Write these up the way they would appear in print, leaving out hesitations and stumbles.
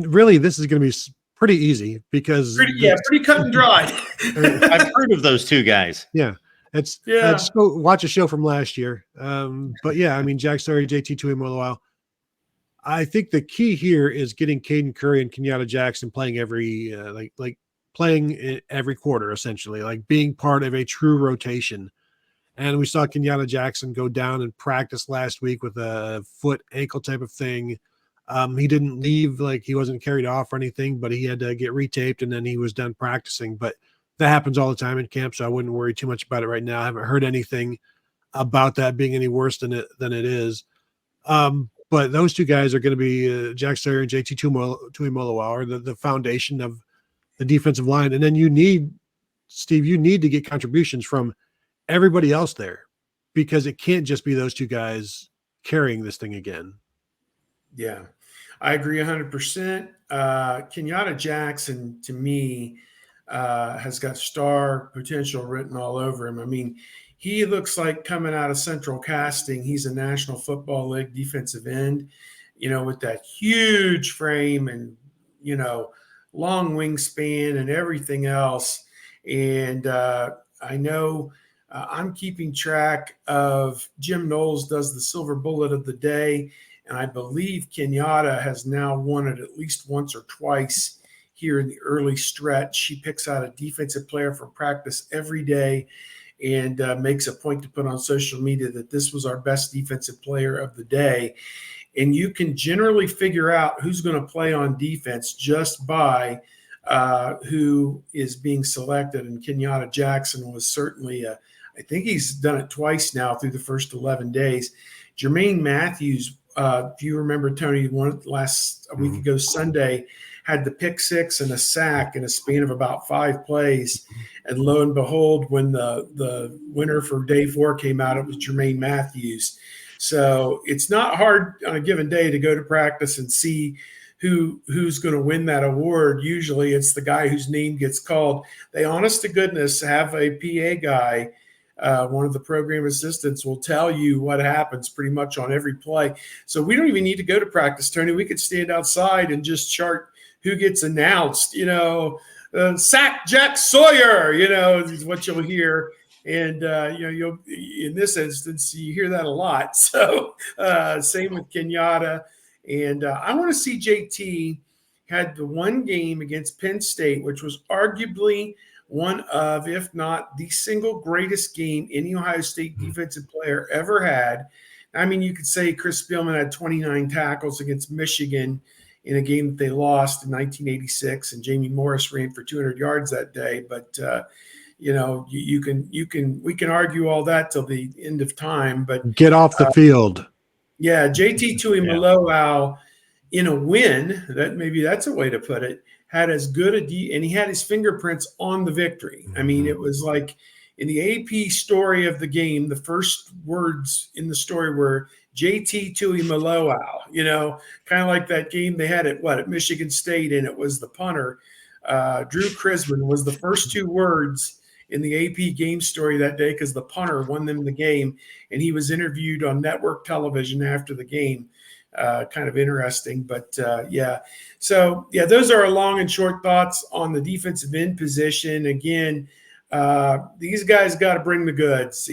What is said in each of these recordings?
really, this is going to be pretty easy because pretty cut and dry. I've heard of those two guys. Yeah. Just go watch a show from last year. But yeah, I mean, Jack Sawyer, JT Tuimoloau. I think the key here is getting Caden Curry and Kenyatta Jackson playing every playing every quarter, essentially, like being part of a true rotation. And we saw Kenyatta Jackson go down in practice last week with a foot ankle type of thing. He didn't leave, like he wasn't carried off or anything, but he had to get retaped and then he was done practicing. But that happens all the time in camp, so I wouldn't worry too much about it right now. I haven't heard anything about that being any worse than it is. But those two guys are going to be Jack Sawyer and JT Tuimoloau are the foundation of the defensive line. And then you need to get contributions from everybody else there because it can't just be those two guys carrying this thing again. Yeah, I agree 100%. Kenyatta Jackson, to me, has got star potential written all over him. I mean, he looks like coming out of Central Casting. He's a National Football League defensive end, with that huge frame and, long wingspan and everything else. And I know I'm keeping track of Jim Knowles does the Silver Bullet of the Day. And I believe Kenyatta has now won it at least once or twice here in the early stretch. She picks out a defensive player from practice every day and makes a point to put on social media that this was our best defensive player of the day. And you can generally figure out who's going to play on defense just by who is being selected. And Kenyatta Jackson was certainly I think he's done it twice now through the first 11 days. Jermaine Matthews, if you remember, Tony, one last week ago Sunday, had the pick six and a sack in a span of about 5 plays. And lo and behold, when the winner for day 4 came out, it was Jermaine Matthews. So it's not hard on a given day to go to practice and see who's going to win that award. Usually it's the guy whose name gets called. They, honest to goodness, have a PA guy. One of the program assistants will tell you what happens pretty much on every play. So we don't even need to go to practice, Tony. We could stand outside and just chart who gets announced, sack Jack Sawyer, is what you'll hear. And, you'll, in this instance, you hear that a lot. So same with Kenyatta. And I want to see JT had the one game against Penn State, which was arguably one of, if not the single greatest game any Ohio State defensive player ever had. I mean, you could say Chris Spielman had 29 tackles against Michigan in a game that they lost in 1986, and Jamie Morris ran for 200 yards that day. But we can argue all that till the end of time. But get off the field. Yeah, JT Tuimoloau in a win, that's a way to put it, had as good and he had his fingerprints on the victory. I mean, it was like in the AP story of the game, the first words in the story were JT Tuimoloau, kind of like that game they had at Michigan State, and it was the punter. Drew Chrisman was the first 2 words in the AP game story that day because the punter won them the game, and he was interviewed on network television after the game. Kind of interesting, but So those are our long and short thoughts on the defensive end position. Again, these guys got to bring the goods.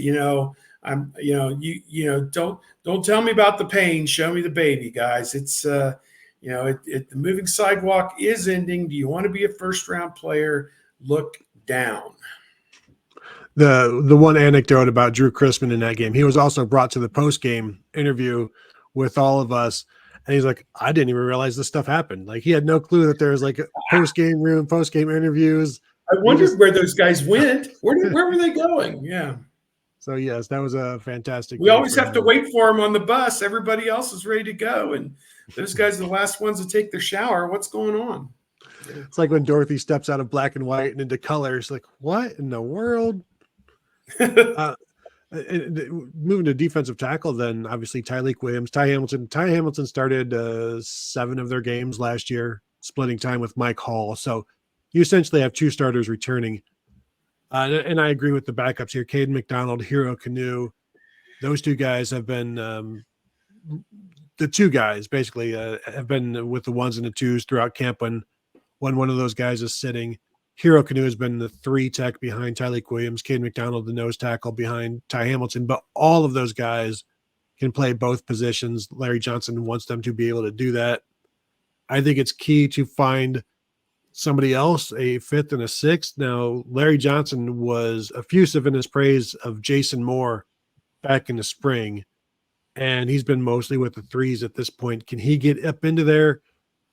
Don't tell me about the pain. Show me the baby, guys. It's the moving sidewalk is ending. Do you want to be a first-round player? Look down. The one anecdote about Drew Chrisman in that game, he was also brought to the post-game interview with all of us, and he's like, I didn't even realize this stuff happened. Like, he had no clue that there was like a post-game room, post-game interviews. I wondered where those guys went. Where were they going? Yeah. So yes, that was a fantastic. We always have to wait for them on the bus. Everybody else is ready to go, and those guys are the last ones to take their shower. What's going on? It's like when Dorothy steps out of black and white and into colors. Like, what in the world? Moving to defensive tackle, then obviously Tyleik Williams, Ty Hamilton started 7 of their games last year, splitting time with Mike Hall. So you essentially have 2 starters returning. And I agree with the backups here. Caden McDonald, Hero Canoe. Those 2 guys have been the two guys basically have been with the ones and the twos throughout camp when one of those guys is sitting. Hero Canoe has been the 3 tech behind Tyleek Williams, Caden McDonald, the nose tackle behind Ty Hamilton, but all of those guys can play both positions. Larry Johnson wants them to be able to do that. I think it's key to find somebody else, a 5th and a 6th. Now, Larry Johnson was effusive in his praise of Jason Moore back in the spring, and he's been mostly with the 3s at this point. Can he get up into there?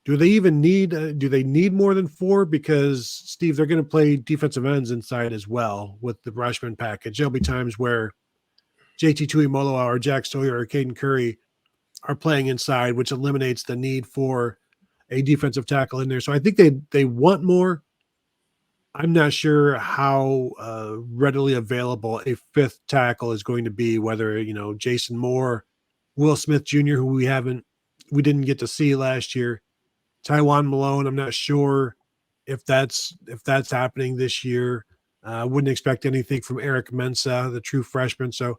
Do they even need do they need more than 4? Because, Steve, they're going to play defensive ends inside as well with the Rushman package. There'll be times where JT Tuimoloau or Jack Sawyer or Caden Curry are playing inside, which eliminates the need for a defensive tackle in there. So I think they want more. I'm not sure how readily available a 5th tackle is going to be, whether, Jason Moore, Will Smith Jr., who we didn't get to see last year, Taiwan Malone. I'm not sure if that's happening this year. Wouldn't expect anything from Eric Mensah, the true freshman. So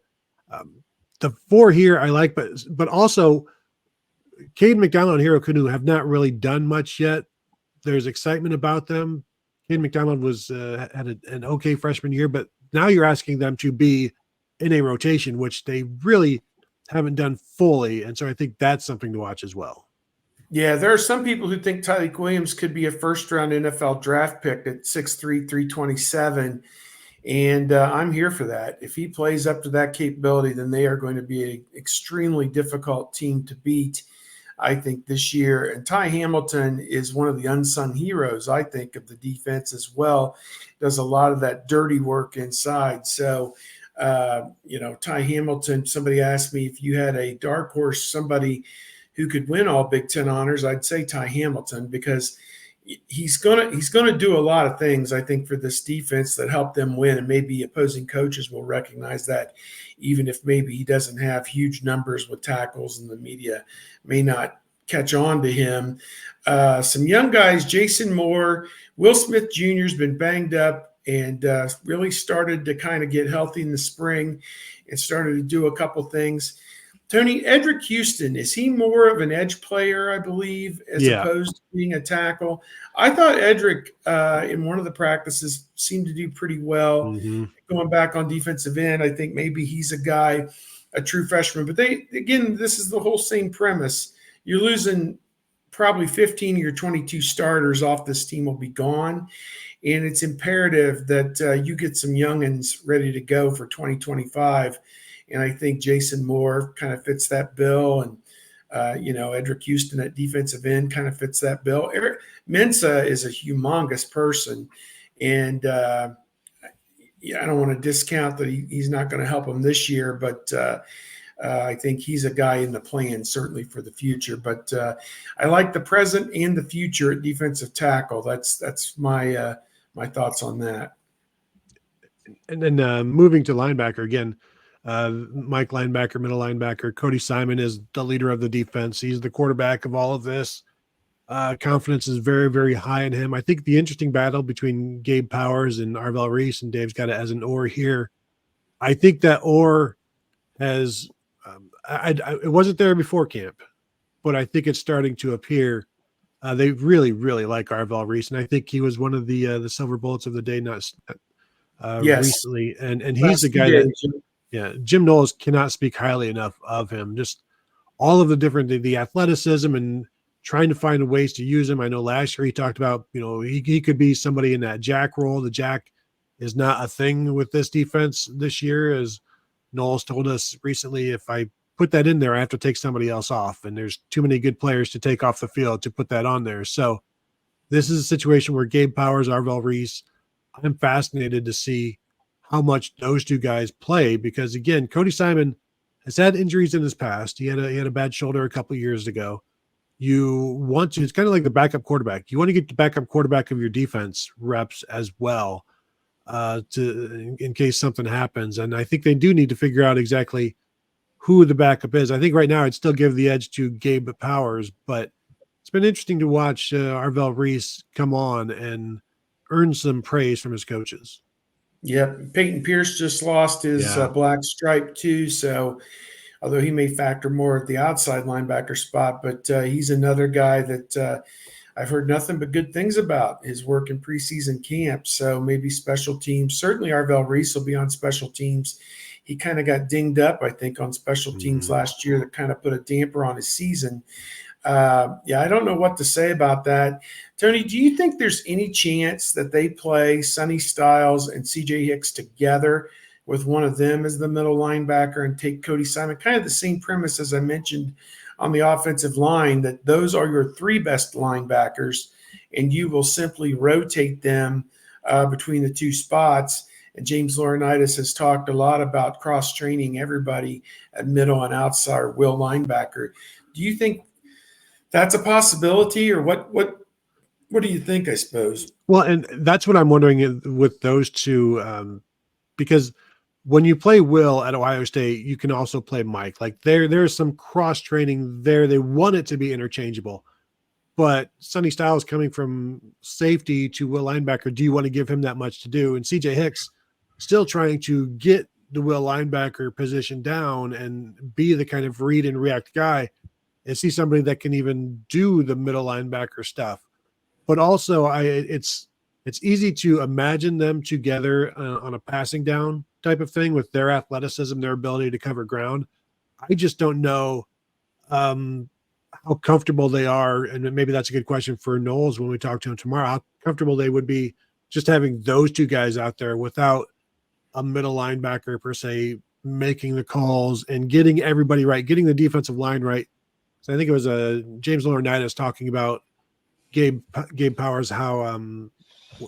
the 4 here I like, but also Caden McDonald and Hero Canoe have not really done much yet. There's excitement about them. Caden McDonald had an okay freshman year, but now you're asking them to be in a rotation, which they really haven't done fully. And so I think that's something to watch as well. Yeah, there are some people who think Tyleek Williams could be a first-round NFL draft pick at 6'3", 327, and I'm here for that. If he plays up to that capability, then they are going to be an extremely difficult team to beat, I think, this year. And Ty Hamilton is one of the unsung heroes, I think, of the defense as well. Does a lot of that dirty work inside. So, Ty Hamilton, somebody asked me if you had a dark horse, somebody who could win all Big Ten honors, I'd say Ty Hamilton, because he's gonna do a lot of things, I think, for this defense that help them win, and maybe opposing coaches will recognize that, even if maybe he doesn't have huge numbers with tackles and the media may not catch on to him. Some young guys, Jason Moore, Will Smith Jr. has been banged up and really started to kind of get healthy in the spring and started to do a couple things. Tony, Edric Houston, is he more of an edge player, I believe, as opposed to being a tackle? I thought Edric in one of the practices seemed to do pretty well. Going back on defensive end, I think maybe he's a guy, a true freshman. But this is the whole same premise. You're losing probably 15 of your 22 starters off this team will be gone. And it's imperative that you get some youngins ready to go for 2025. And I think Jason Moore kind of fits that bill. And, Edric Houston at defensive end kind of fits that bill. Eric Mensah is a humongous person. And I don't want to discount that he's not going to help him this year, but I think he's a guy in the plan, certainly for the future. But I like the present and the future at defensive tackle. That's my thoughts on that. And then moving to linebacker again, Mike linebacker, middle linebacker, Cody Simon is the leader of the defense. He's the quarterback of all of this. Confidence is very, very high in him. I think the interesting battle between Gabe Powers and Arvell Reese, and Dave's got it as an or here. I think that or has it wasn't there before camp, but I think it's starting to appear. They really, really like Arvell Reese, and I think he was one of the silver bullets of the day, recently. And he's the guy that. Yeah, Jim Knowles cannot speak highly enough of him. Just all of the athleticism and trying to find ways to use him. I know last year he talked about, he could be somebody in that jack role. The jack is not a thing with this defense this year, as Knowles told us recently. If I put that in there, I have to take somebody else off, and there's too many good players to take off the field to put that on there. So this is a situation where Gabe Powers, Arvell Reese, I'm fascinated to see how much those two guys play, because again, Cody Simon has had injuries in his past. He had a bad shoulder a couple of years ago. It's kind of like the backup quarterback. You want to get the backup quarterback of your defense reps as well, in case something happens. And I think they do need to figure out exactly who the backup is. I think right now I'd still give the edge to Gabe Powers, but it's been interesting to watch Arvell Reese come on and earn some praise from his coaches. Yep. Peyton Pierce just lost his black stripe too. So although he may factor more at the outside linebacker spot. But he's another guy that I've heard nothing but good things about his work in preseason camp. So maybe special teams. Certainly Arvell Reese will be on special teams. He kind of got dinged up, I think, on special teams last year that kind of put a damper on his season. Yeah, I don't know what to say about that. Tony, do you think there's any chance that they play Sonny Styles and CJ Hicks together with one of them as the middle linebacker and take Cody Simon? Kind of the same premise as I mentioned on the offensive line, that those are your three best linebackers, and you will simply rotate them between the two spots. And James Laurinaitis has talked a lot about cross-training everybody at middle and outside will linebacker. Do you think that's a possibility, or what do you think, I suppose? Well, and that's what I'm wondering with those two, because when you play Will at Ohio State, you can also play Mike. Like there's some cross-training there. They want it to be interchangeable. But Sonny Styles coming from safety to Will linebacker, do you want to give him that much to do? And CJ Hicks still trying to get the Will linebacker position down and be the kind of read and react guy. Is he somebody that can even do the middle linebacker stuff? But also, it's easy to imagine them together on a passing down type of thing with their athleticism, their ability to cover ground. I just don't know how comfortable they are, and maybe that's a good question for Knowles when we talk to him tomorrow, how comfortable they would be just having those two guys out there without a middle linebacker per se making the calls and getting everybody right, getting the defensive line right. So I think it was James Laurinaitis talking about Gabe Powers, how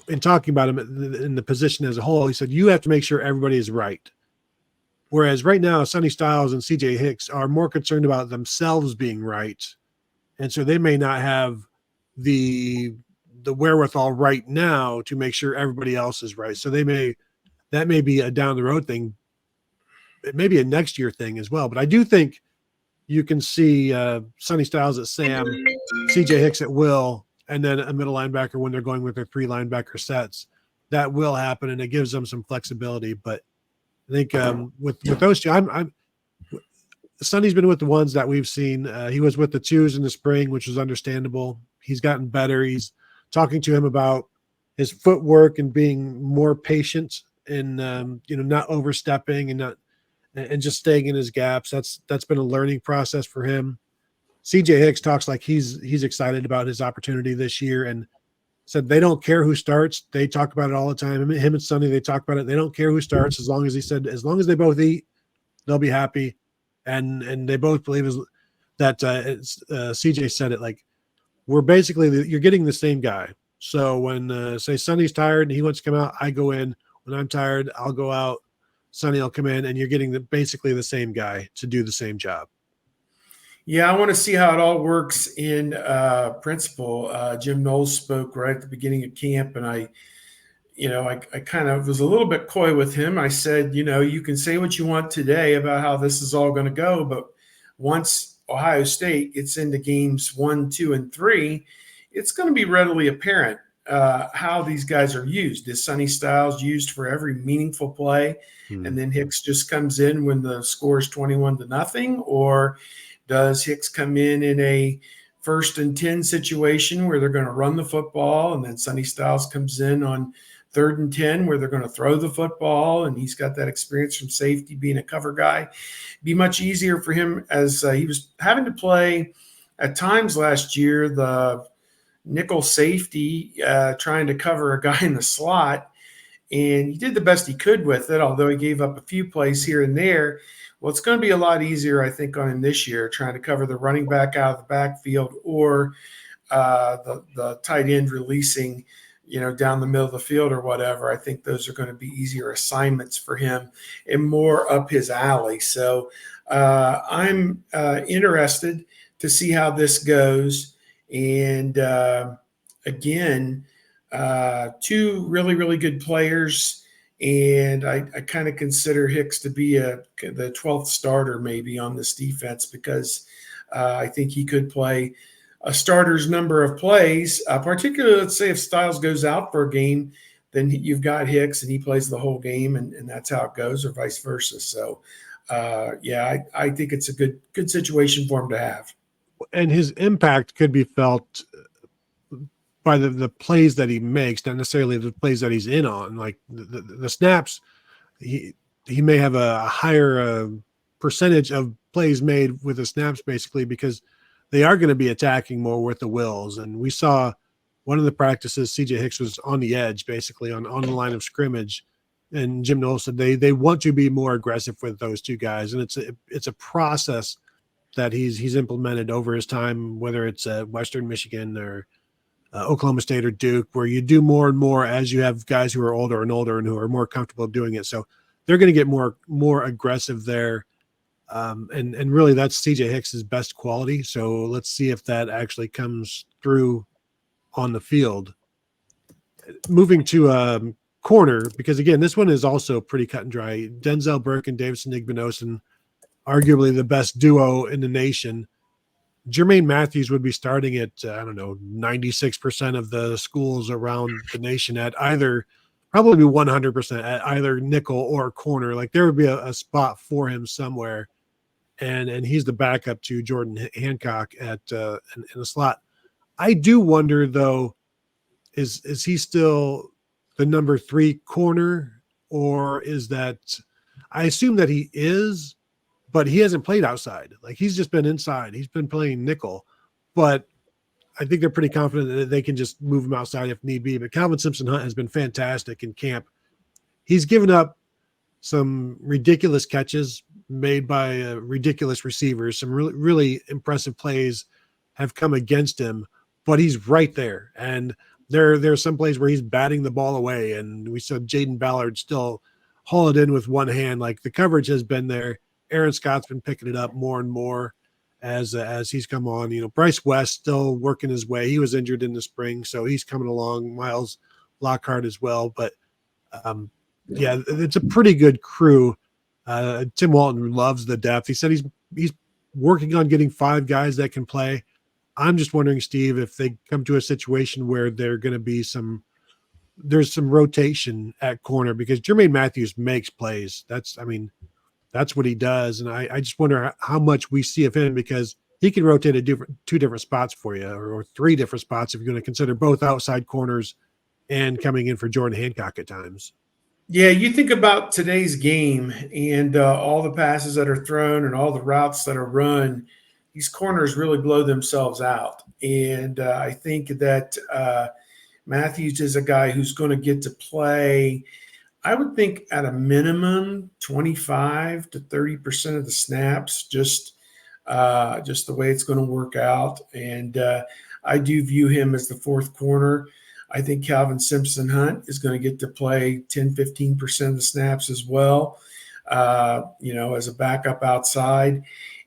in talking about him in the position as a whole, he said, you have to make sure everybody is right. Whereas right now, Sonny Styles and CJ Hicks are more concerned about themselves being right. And so they may not have the wherewithal right now to make sure everybody else is right. So that may be a down the road thing. It may be a next year thing as well. But I do think you can see Sonny Styles at Sam, CJ Hicks at Will, and then a middle linebacker when they're going with their three linebacker sets. That will happen, and it gives them some flexibility. But I think with those two, Sonny's been with the ones that we've seen. He was with the twos in the spring, which was understandable. He's gotten better. He's talking to him about his footwork and being more patient and not overstepping and just staying in his gaps. That's been a learning process for him. CJ Hicks talks like he's excited about his opportunity this year and said they don't care who starts. They talk about it all the time. Him and Sonny, they talk about it. They don't care who starts as long as they both eat, they'll be happy. And they both believe that CJ said it like, we're basically you're getting the same guy. So when say Sonny's tired and he wants to come out, I go in. When I'm tired, I'll go out. Sonny will come in, and you're getting basically the same guy to do the same job. Yeah, I want to see how it all works in principle. Jim Knowles spoke right at the beginning of camp, and I kind of was a little bit coy with him. I said, you can say what you want today about how this is all going to go, but once Ohio State gets into games 1, 2, and 3, it's going to be readily apparent how these guys are used. Is Sonny Styles used for every meaningful play, and then Hicks just comes in when the score is 21-0, or does Hicks come in a 1st and 10 situation where they're going to run the football, and then Sonny Styles comes in on 3rd and 10 where they're going to throw the football, and he's got that experience from safety being a cover guy? It'd be much easier for him as he was having to play at times last year the nickel safety trying to cover a guy in the slot, and he did the best he could with it, although he gave up a few plays here and there. Well, it's going to be a lot easier, I think, on him this year, trying to cover the running back out of the backfield or the tight end releasing, down the middle of the field or whatever. I think those are going to be easier assignments for him and more up his alley. So I'm interested to see how this goes. And again, 2 really, really good players. And I kind of consider Hicks to be the 12th starter maybe on this defense, because I think he could play a starter's number of plays, particularly, let's say, if Styles goes out for a game, then you've got Hicks and he plays the whole game, and that's how it goes, or vice versa. So I think it's a good situation for him to have. And his impact could be felt by the plays that he makes, not necessarily the plays that he's in on. Like the snaps, he may have a higher percentage of plays made with the snaps, basically, because they are going to be attacking more with the wills. And we saw one of the practices, CJ Hicks was on the edge, basically on the line of scrimmage. And Jim Knowles said they want to be more aggressive with those two guys. And it's a process that he's implemented over his time, whether it's Western Michigan or Oklahoma State or Duke, where you do more and more as you have guys who are older and older and who are more comfortable doing it. So they're going to get more aggressive there. And really that's CJ Hicks's best quality. So let's see if that actually comes through on the field. Moving to corner, because again, this one is also pretty cut and dry. Denzel Burke and Davison Igbinosun, arguably the best duo in the nation. Jermaine Matthews would be starting at, 96% of the schools around the nation at either, probably 100% at either nickel or corner. Like there would be a spot for him somewhere. And he's the backup to Jordan Hancock at in the slot. I do wonder though, is he still the number 3 corner, or is that, I assume that he is, but he hasn't played outside. Like he's just been inside. He's been playing nickel, but I think they're pretty confident that they can just move him outside if need be. But Calvin Simpson-Hunt has been fantastic in camp. He's given up some ridiculous catches made by ridiculous receivers. Some really, really impressive plays have come against him, but he's right there. And there are some plays where he's batting the ball away. And we saw Jaden Ballard still haul it in with one hand. Like the coverage has been there. Aaron Scott's been picking it up more and more as he's come on. Bryce West still working his way. He was injured in the spring, so he's coming along. Miles Lockhart as well. But it's a pretty good crew. Tim Walton loves the depth. He said he's working on getting 5 guys that can play. I'm just wondering, Steve, if they come to a situation where they're going to be there's some rotation at corner, because Jermaine Matthews makes plays. That's what he does. And I just wonder how much we see of him, because he can rotate 2 different spots for you, or 3 different spots if you're going to consider both outside corners and coming in for Jordan Hancock at times. Yeah, you think about today's game and all the passes that are thrown and all the routes that are run, these corners really blow themselves out. And I think that Matthews is a guy who's going to get to play, I would think at a minimum 25 to 30% of the snaps, just the way it's going to work out. And I do view him as the 4th corner. I think Calvin Simpson-Hunt is going to get to play 10, 15% of the snaps as well, as a backup outside.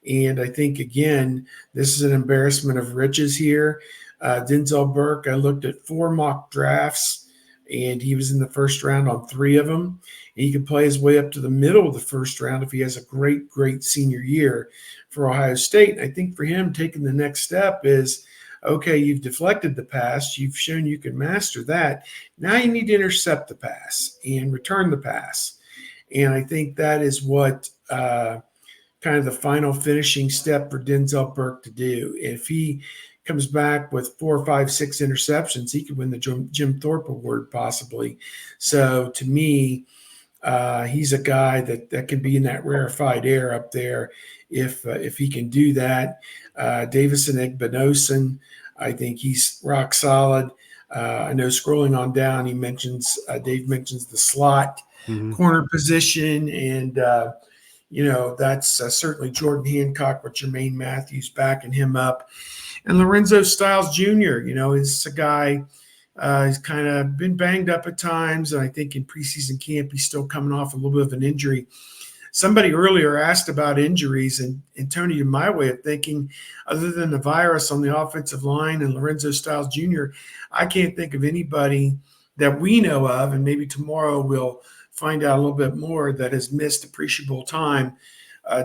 And I think, again, this is an embarrassment of riches here. Denzel Burke, I looked at 4 mock drafts, and he was in the first round on 3 of them. And he can play his way up to the middle of the first round if he has a great, great senior year for Ohio State. And I think for him, taking the next step is, okay, you've deflected the pass. You've shown you can master that. Now you need to intercept the pass and return the pass. And I think that is what kind of the final finishing step for Denzel Burke to do. If he comes back with 4, 5, 6 interceptions, he could win the Jim Thorpe Award possibly. So to me, he's a guy that can be in that rarefied air up there if he can do that. Davison Igbinosun, I think he's rock solid. I know scrolling on down, Dave mentions the slot corner position, and that's certainly Jordan Hancock with Jermaine Matthews backing him up. And Lorenzo Styles Jr., is a guy, he's kind of been banged up at times. And I think in preseason camp, he's still coming off a little bit of an injury. Somebody earlier asked about injuries, and Tony, in my way of thinking, other than the virus on the offensive line and Lorenzo Styles Jr., I can't think of anybody that we know of, and maybe tomorrow we'll find out a little bit more, that has missed appreciable time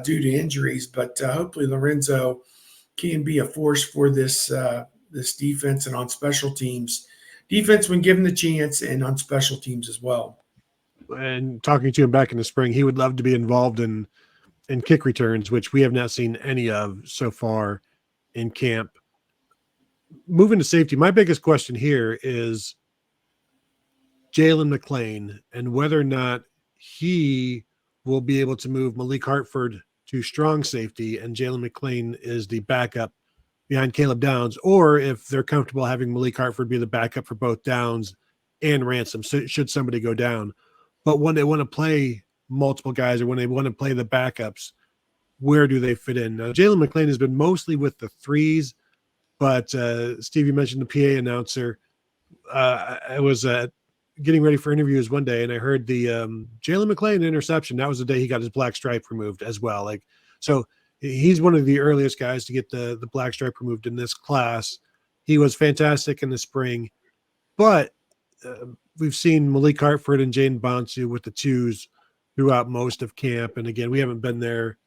due to injuries. But hopefully Lorenzo can be a force for this defense and on special teams. Defense when given the chance, and on special teams as well. And talking to him back in the spring, he would love to be involved in and kick returns, which we have not seen any of so far in camp. Moving to safety, my biggest question here is Jalen McClain and whether or not he will be able to move Malik Hartford to strong safety and Jalen McClain is the backup behind Caleb Downs, or if they're comfortable having Malik Hartford be the backup for both Downs and Ransom, so should somebody go down. But when they want to play multiple guys or when they want to play the backups, where do they fit in? Now, Jalen McClain has been mostly with the threes, but Steve, you mentioned the PA announcer. I was getting ready for interviews one day, and I heard the Jalen McClain interception. That was the day he got his black stripe removed as well. Like, so he's one of the earliest guys to get the black stripe removed in this class. He was fantastic in the spring, but we've seen Malik Hartford and Jaden Bonsu with the twos throughout most of camp. And again, we haven't been there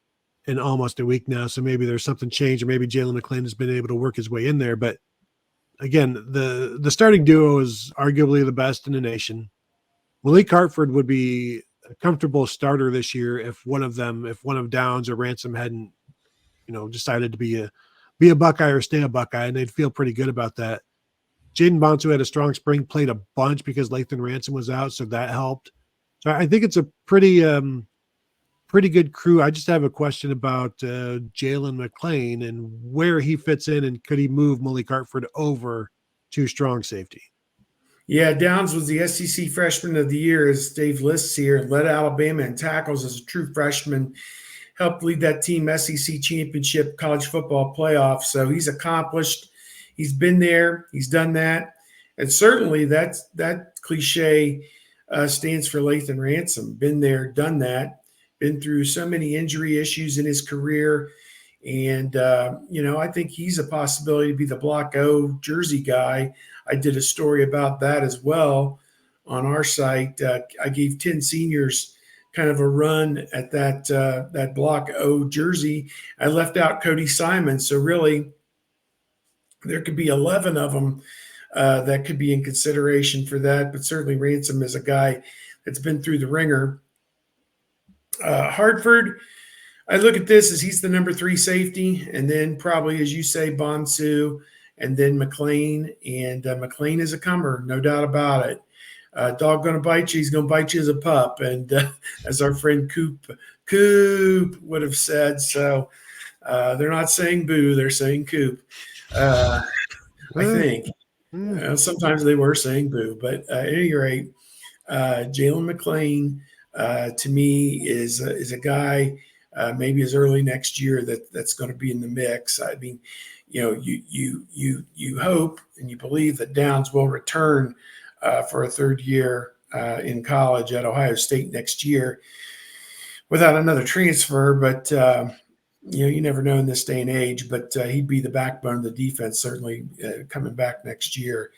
in almost a week now, so maybe there's something changed, or maybe Jalen McClain has been able to work his way in there. But again, the starting duo is arguably the best in the nation. Malik Hartford would be a comfortable starter this year if one of Downs or Ransom hadn't, decided to be a Buckeye or stay a Buckeye, and they'd feel pretty good about that. Jaden Bonsu had a strong spring, played a bunch because Lathan Ransom was out, so that helped. So I think it's a pretty good crew. I just have a question about Jalen McClain and where he fits in, and could he move Malik Hartford over to strong safety? Yeah, Downs was the SEC Freshman of the Year, as Dave lists here, and led Alabama in tackles as a true freshman, helped lead that team SEC championship college football playoff. So he's accomplished. He's been there. He's done that. And certainly that cliche stands for Lathan Ransom. Been there, done that. Been through so many injury issues in his career. And, I think he's a possibility to be the Block O jersey guy. I did a story about that as well on our site. I gave 10 seniors kind of a run at that Block O jersey. I left out Cody Simon. So really, there could be 11 of them that could be in consideration for that. But certainly Ransom is a guy that's been through the ringer. Hartford, I look at this as he's the number 3 safety, and then probably, as you say, Bonsu, and then McClain. And McClain is a comer, no doubt about it. Dog going to bite you, he's going to bite you as a pup. And as our friend Coop would have said. So they're not saying boo, they're saying Coop. I think. Sometimes they were saying boo. But at any rate, Jalen McClain, to me, is a guy maybe as early next year that's going to be in the mix. I mean, you hope and you believe that Downs will return for a third year in college at Ohio State next year without another transfer. But you never know in this day and age. But he'd be the backbone of the defense, certainly coming back next year.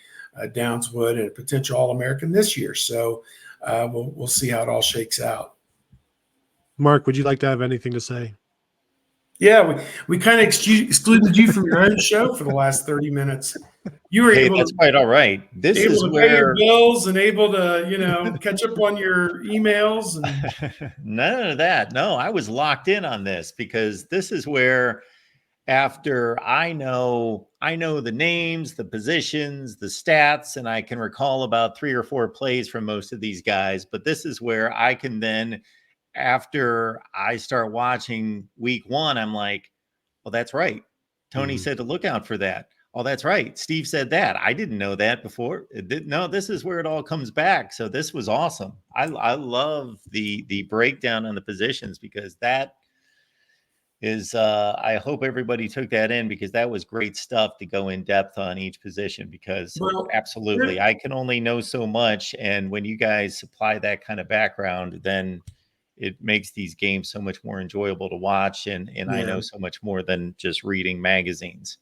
Downs would, and a potential All-American this year. So we'll see how it all shakes out. Mark, would you like to have anything to say? Yeah, we kind of excluded you from your own show for the last 30 minute. You were able that's quite all right. This able is to where pay your bills and able to, catch up on your emails. And none of that. No, I was locked in on this because this is where, after I know the names, the positions, the stats, and I can recall about 3 or 4 plays from most of these guys. But this is where I can then, after I start watching week 1, I'm like, well, that's right. Tony said to look out for that. Oh, that's right. Steve said that. I didn't know that before. No, this is where it all comes back. So this was awesome. I love the breakdown on the positions, because that is, I hope everybody took that in, because that was great stuff to go in depth on each position, because absolutely, I can only know so much. And when you guys supply that kind of background, then it makes these games so much more enjoyable to watch. And I know so much more than just reading magazines.